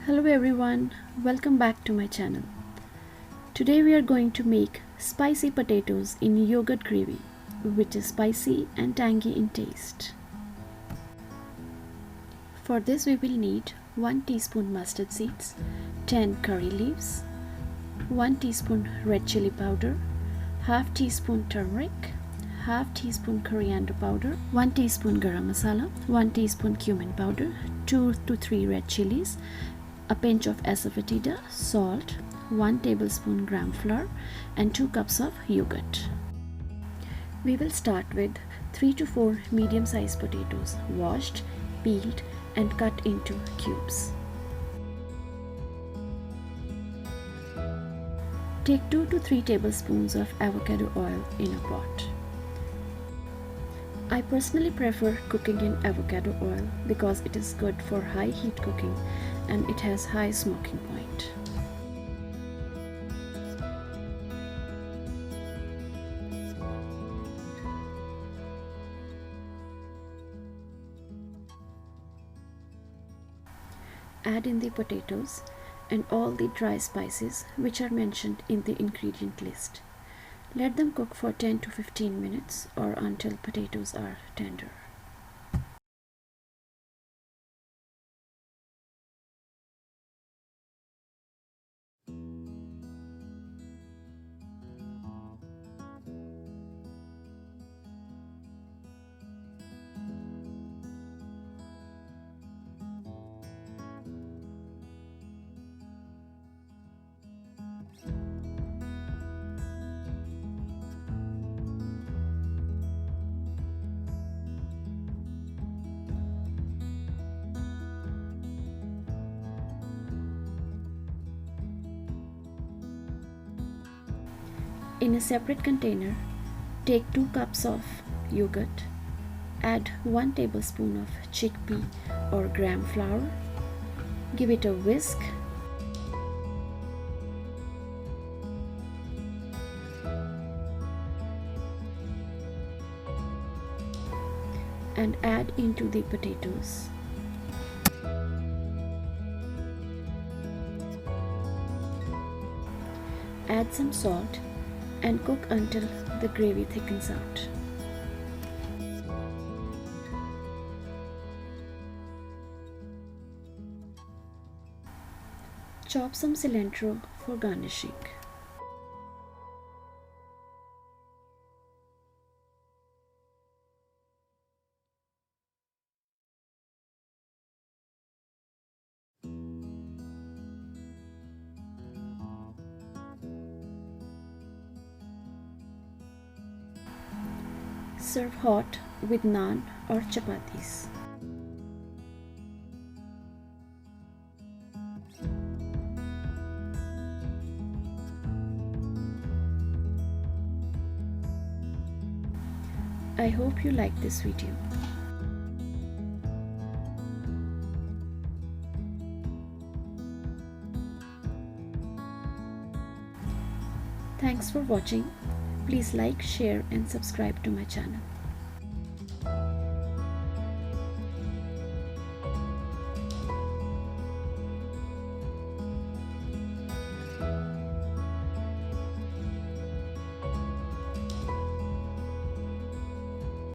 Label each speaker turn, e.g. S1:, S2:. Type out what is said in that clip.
S1: Hello everyone, welcome back to my channel. Today we are going to make spicy potatoes in yogurt gravy, which is spicy and tangy in taste. For this we will need 1 teaspoon mustard seeds, 10 curry leaves, 1 teaspoon red chili powder, half teaspoon turmeric, half teaspoon coriander powder, 1 teaspoon garam masala, 1 teaspoon cumin powder, 2 to 3 red chilies, a pinch of Asafetida, salt, 1 tablespoon gram flour and 2 cups of yogurt. We will start with 3 to 4 medium-sized potatoes, washed, peeled and cut into cubes. Take 2 to 3 tablespoons of avocado oil in a pot. I personally prefer cooking in avocado oil because it is good for high heat cooking and it has high smoking point. Add in the potatoes and all the dry spices which are mentioned in the ingredient list. Let them cook for 10 to 15 minutes or until potatoes are tender. In a separate container, take 2 cups of yogurt, add 1 tablespoon of chickpea or gram flour, give it a whisk, and add into the potatoes. Add some salt and cook until the gravy thickens out. Chop some cilantro for garnishing. Serve hot with naan or chapatis. I hope you like this video. Thanks for watching. Please like, share and subscribe to my channel.